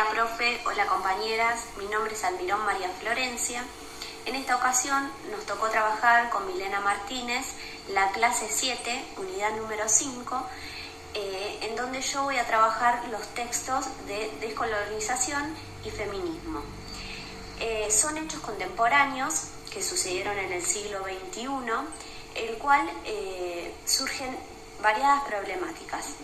Hola profe, hola compañeras, mi nombre es Almirón María Florencia. En esta ocasión nos tocó trabajar con Milena Martínez la clase 7, unidad número 5, en donde yo voy a trabajar los textos de descolonización y feminismo. Son hechos contemporáneos que sucedieron en el siglo XXI, el cual surgen variadas problemáticas.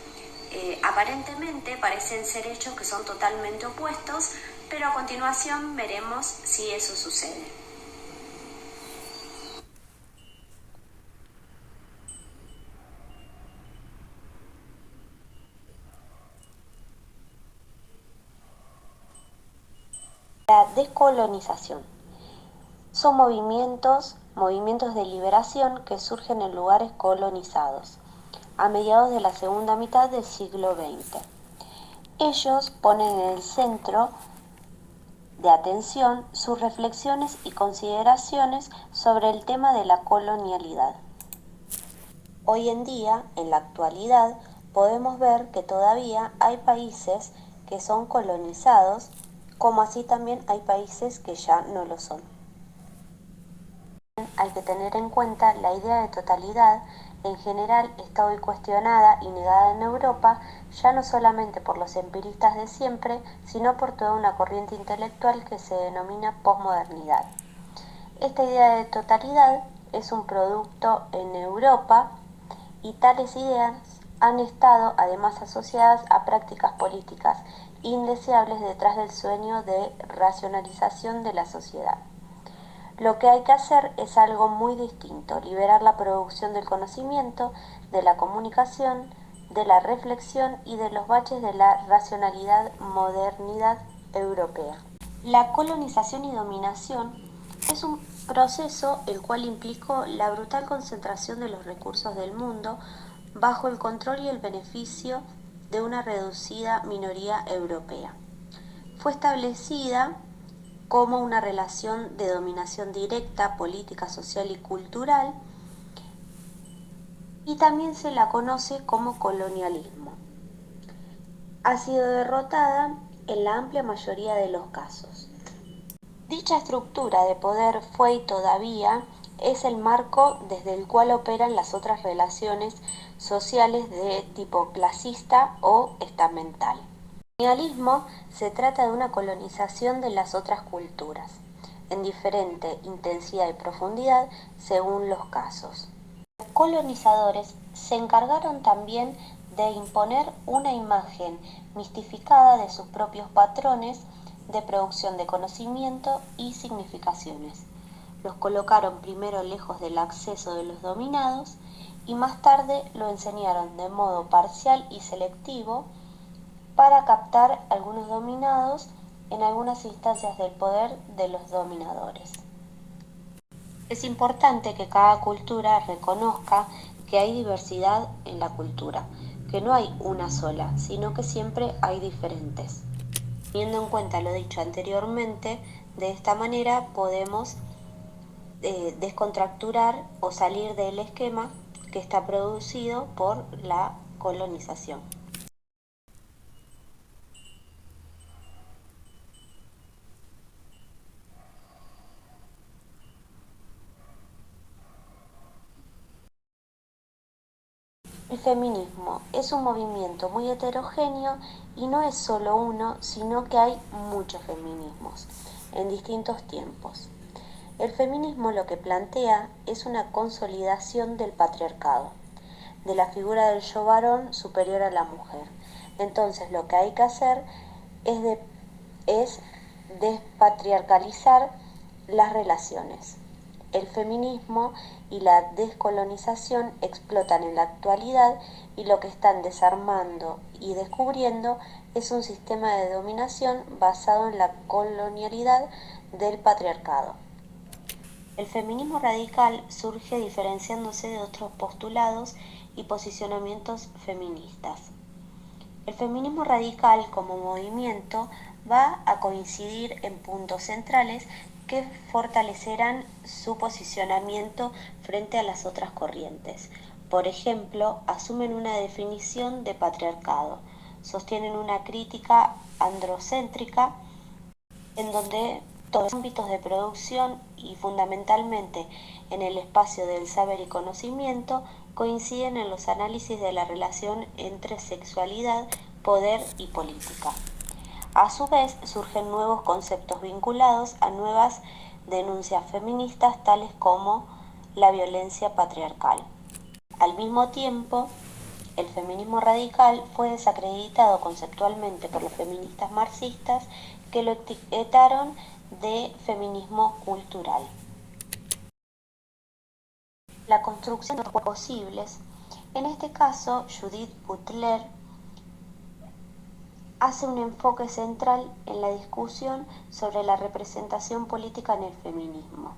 Aparentemente parecen ser hechos que son totalmente opuestos, pero a continuación veremos si eso sucede. La descolonización. Son movimientos de liberación que surgen en lugares colonizados, a mediados de la segunda mitad del siglo XX. Ellos ponen en el centro de atención sus reflexiones y consideraciones sobre el tema de la colonialidad. Hoy en día, en la actualidad, podemos ver que todavía hay países que son colonizados, como así también hay países que ya no lo son. Hay que tener en cuenta la idea de totalidad en general está hoy cuestionada y negada en Europa, ya no solamente por los empiristas de siempre, sino por toda una corriente intelectual que se denomina posmodernidad. Esta idea de totalidad es un producto en Europa y tales ideas han estado además asociadas a prácticas políticas indeseables detrás del sueño de racionalización de la sociedad. Lo que hay que hacer es algo muy distinto, liberar la producción del conocimiento, de la comunicación, de la reflexión y de los baches de la racionalidad modernidad europea. La colonización y dominación es un proceso el cual implicó la brutal concentración de los recursos del mundo bajo el control y el beneficio de una reducida minoría europea. Fue establecida como una relación de dominación directa, política, social y cultural, y también se la conoce como colonialismo. Ha sido derrotada en la amplia mayoría de los casos. Dicha estructura de poder fue y todavía es el marco desde el cual operan las otras relaciones sociales de tipo clasista o estamental. El colonialismo se trata de una colonización de las otras culturas, en diferente intensidad y profundidad según los casos. Los colonizadores se encargaron también de imponer una imagen mistificada de sus propios patrones de producción de conocimiento y significaciones. Los colocaron primero lejos del acceso de los dominados y más tarde lo enseñaron de modo parcial y selectivo para captar algunos dominados en algunas instancias del poder de los dominadores. Es importante que cada cultura reconozca que hay diversidad en la cultura, que no hay una sola, sino que siempre hay diferentes. Teniendo en cuenta lo dicho anteriormente, de esta manera podemos descontracturar o salir del esquema que está producido por la colonización. El feminismo es un movimiento muy heterogéneo y no es solo uno, sino que hay muchos feminismos en distintos tiempos. El feminismo lo que plantea es una consolidación del patriarcado, de la figura del yo varón superior a la mujer. Entonces lo que hay que hacer es despatriarcalizar las relaciones. El feminismo y la descolonización explotan en la actualidad y lo que están desarmando y descubriendo es un sistema de dominación basado en la colonialidad del patriarcado. El feminismo radical surge diferenciándose de otros postulados y posicionamientos feministas. El feminismo radical como movimiento va a coincidir en puntos centrales que fortalecerán su posicionamiento frente a las otras corrientes. Por ejemplo, asumen una definición de patriarcado. sostienen una crítica androcéntrica en donde todos los ámbitos de producción y fundamentalmente en el espacio del saber y conocimiento coinciden en los análisis de la relación entre sexualidad, poder y política. A su vez, surgen nuevos conceptos vinculados a nuevas denuncias feministas tales como la violencia patriarcal. Al mismo tiempo, el feminismo radical fue desacreditado conceptualmente por los feministas marxistas que lo etiquetaron de feminismo cultural. La construcción de los posibles. En este caso, Judith Butler hace un enfoque central en la discusión sobre la representación política en el feminismo.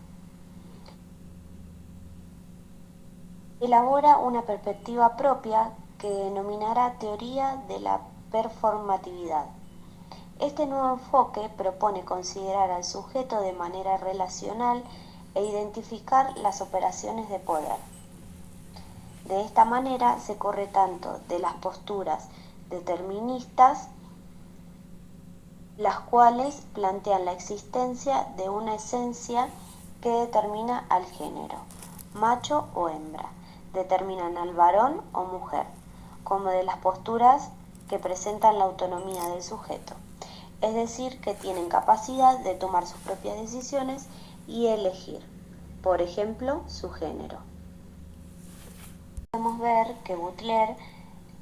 Elabora una perspectiva propia que denominará teoría de la performatividad. Este nuevo enfoque propone considerar al sujeto de manera relacional e identificar las operaciones de poder. De esta manera se corre tanto de las posturas deterministas, las cuales plantean la existencia de una esencia que determina al género, macho o hembra, determinan al varón o mujer, como de las posturas que presentan la autonomía del sujeto, es decir, que tienen capacidad de tomar sus propias decisiones y elegir, por ejemplo, su género. Podemos ver que Butler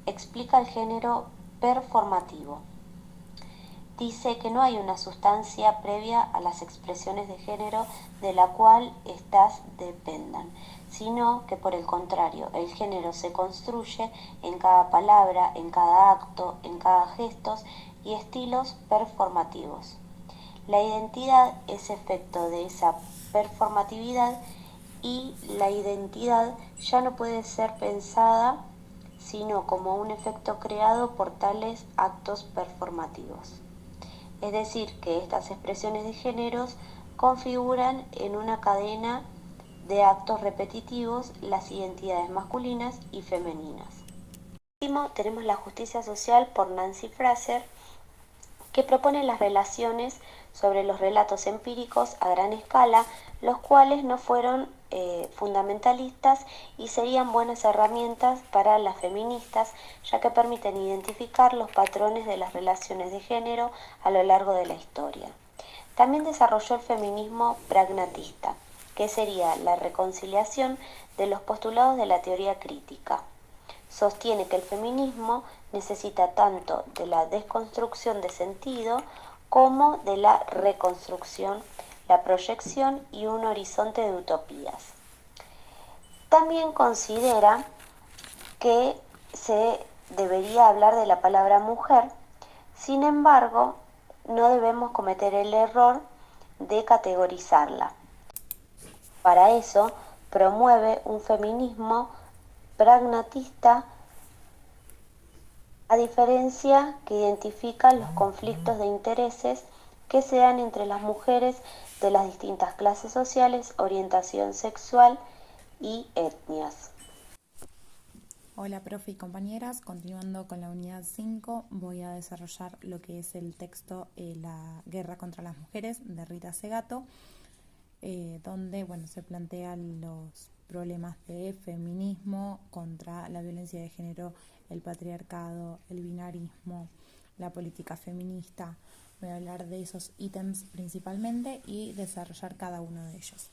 explica el género performativo. Dice que no hay una sustancia previa a las expresiones de género de la cual éstas dependan, sino que por el contrario, el género se construye en cada palabra, en cada acto, en cada gesto y estilos performativos. La identidad es efecto de esa performatividad y la identidad ya no puede ser pensada sino como un efecto creado por tales actos performativos. Es decir, que estas expresiones de géneros configuran en una cadena de actos repetitivos las identidades masculinas y femeninas. Por último, tenemos La justicia social por Nancy Fraser, que propone las relaciones sobre los relatos empíricos a gran escala, los cuales no fueron fundamentalistas y serían buenas herramientas para las feministas, ya que permiten identificar los patrones de las relaciones de género a lo largo de la historia. También desarrolló el feminismo pragmatista, que sería la reconciliación de los postulados de la teoría crítica. Sostiene que el feminismo necesita tanto de la desconstrucción de sentido como de la reconstrucción, la proyección y un horizonte de utopías. También considera que se debería hablar de la palabra mujer, sin embargo, no debemos cometer el error de categorizarla. Para eso, promueve un feminismo pragmatista, a diferencia que identifica los conflictos de intereses que se dan entre las mujeres de las distintas clases sociales, orientación sexual y etnias. Hola, profe y compañeras. Continuando con la unidad 5, voy a desarrollar lo que es el texto La guerra contra las mujeres de Rita Segato, donde se plantean los problemas de feminismo contra la violencia de género, el patriarcado, el binarismo, la política feminista. Voy a hablar de esos ítems principalmente y desarrollar cada uno de ellos.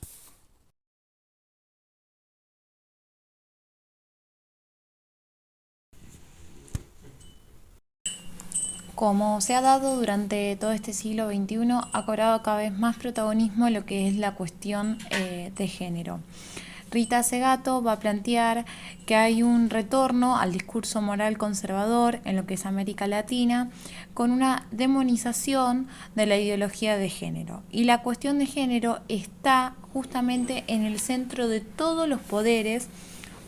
Como se ha dado durante todo este siglo XXI, ha cobrado cada vez más protagonismo lo que es la cuestión de género. Rita Segato va a plantear que hay un retorno al discurso moral conservador en lo que es América Latina, con una demonización de la ideología de género. Y la cuestión de género está justamente en el centro de todos los poderes,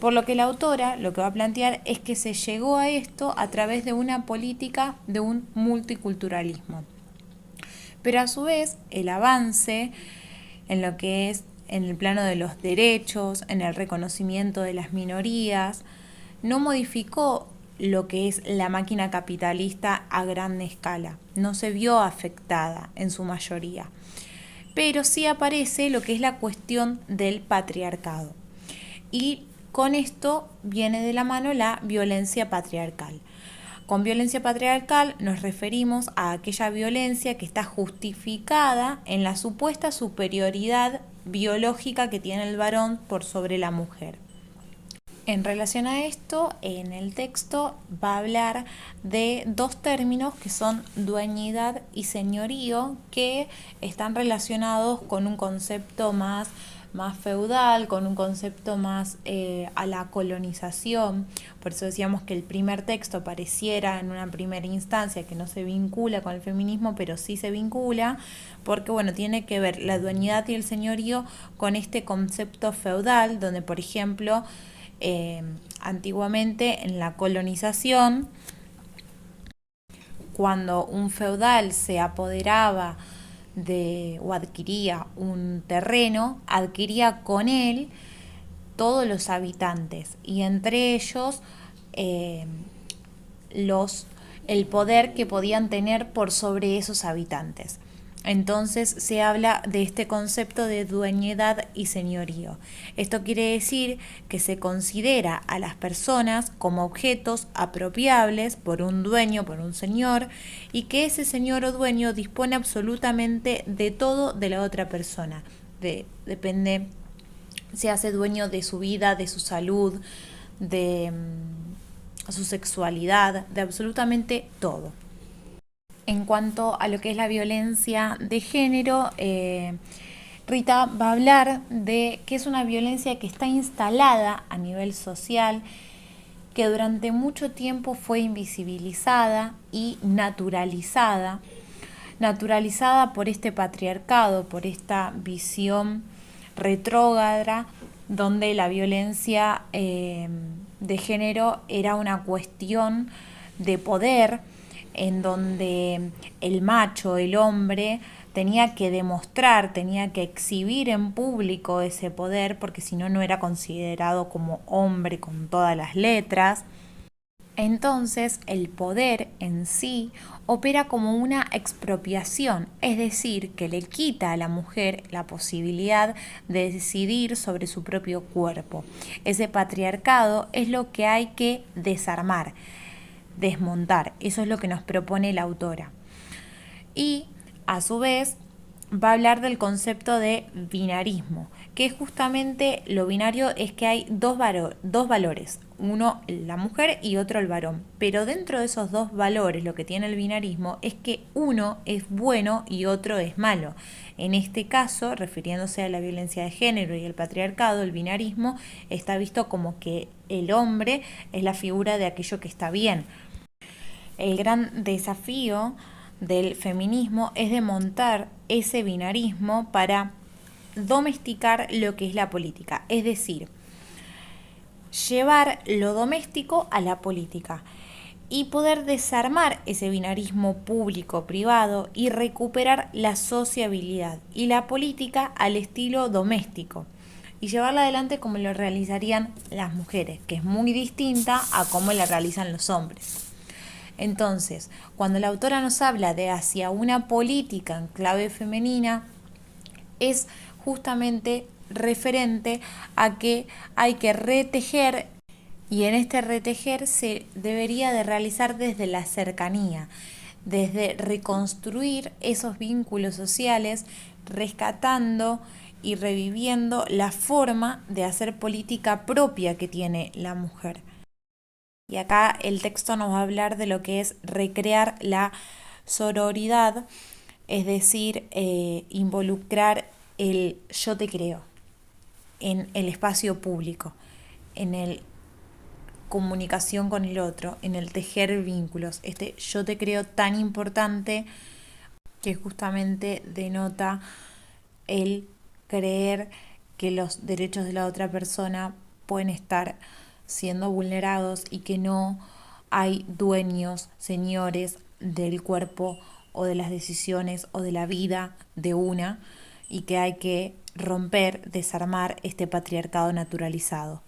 por lo que la autora lo que va a plantear es que se llegó a esto a través de una política de un multiculturalismo. Pero a su vez, el avance en lo que es en el plano de los derechos, en el reconocimiento de las minorías, no modificó lo que es la máquina capitalista a gran escala. No se vio afectada en su mayoría. Pero sí aparece lo que es la cuestión del patriarcado. Y con esto viene de la mano la violencia patriarcal. Con violencia patriarcal nos referimos a aquella violencia que está justificada en la supuesta superioridad biológica que tiene el varón por sobre la mujer. En relación a esto, en el texto va a hablar de dos términos que son dueñidad y señorío, que están relacionados con un concepto más feudal, con un concepto más a la colonización. Por eso decíamos que el primer texto pareciera en una primera instancia que no se vincula con el feminismo, pero sí se vincula, porque bueno, tiene que ver la dueñidad y el señorío con este concepto feudal, donde por ejemplo antiguamente en la colonización, cuando un feudal se apoderaba o adquiría un terreno, adquiría con él todos los habitantes y entre ellos el poder que podían tener por sobre esos habitantes. Entonces se habla de este concepto de dueñedad y señorío. Esto quiere decir que se considera a las personas como objetos apropiables por un dueño, por un señor, y que ese señor o dueño dispone absolutamente de todo de la otra persona. Depende, se hace dueño de su vida, de su salud, de su sexualidad, de absolutamente todo. En cuanto a lo que es la violencia de género, Rita va a hablar de que es una violencia que está instalada a nivel social, que durante mucho tiempo fue invisibilizada y naturalizada por este patriarcado, por esta visión retrógrada, donde la violencia de género era una cuestión de poder, en donde el macho, el hombre, tenía que demostrar, tenía que exhibir en público ese poder, porque si no, no era considerado como hombre con todas las letras. Entonces, el poder en sí opera como una expropiación, es decir, que le quita a la mujer la posibilidad de decidir sobre su propio cuerpo. Ese patriarcado es lo que hay que desarmar, desmontar. Eso es lo que nos propone la autora. Y a su vez va a hablar del concepto de binarismo, que es justamente lo binario, es que hay dos valores, uno la mujer y otro el varón, pero dentro de esos dos valores lo que tiene el binarismo es que uno es bueno y otro es malo. En este caso, refiriéndose a la violencia de género y el patriarcado, el binarismo está visto como que el hombre es la figura de aquello que está bien. El gran desafío del feminismo es desmontar ese binarismo para domesticar lo que es la política, es decir, llevar lo doméstico a la política y poder desarmar ese binarismo público-privado y recuperar la sociabilidad y la política al estilo doméstico y llevarla adelante como lo realizarían las mujeres, que es muy distinta a cómo la realizan los hombres. Entonces, cuando la autora nos habla de hacia una política en clave femenina, es justamente referente a que hay que retejer, y en este retejer se debería de realizar desde la cercanía, desde reconstruir esos vínculos sociales, rescatando y reviviendo la forma de hacer política propia que tiene la mujer. Y acá el texto nos va a hablar de lo que es recrear la sororidad, es decir, involucrar el yo te creo en el espacio público, en el comunicación con el otro, en el tejer vínculos. Este yo te creo tan importante que justamente denota el creer que los derechos de la otra persona pueden estar siendo vulnerados y que no hay dueños, señores del cuerpo o de las decisiones o de la vida de una, y que hay que romper, desarmar este patriarcado naturalizado.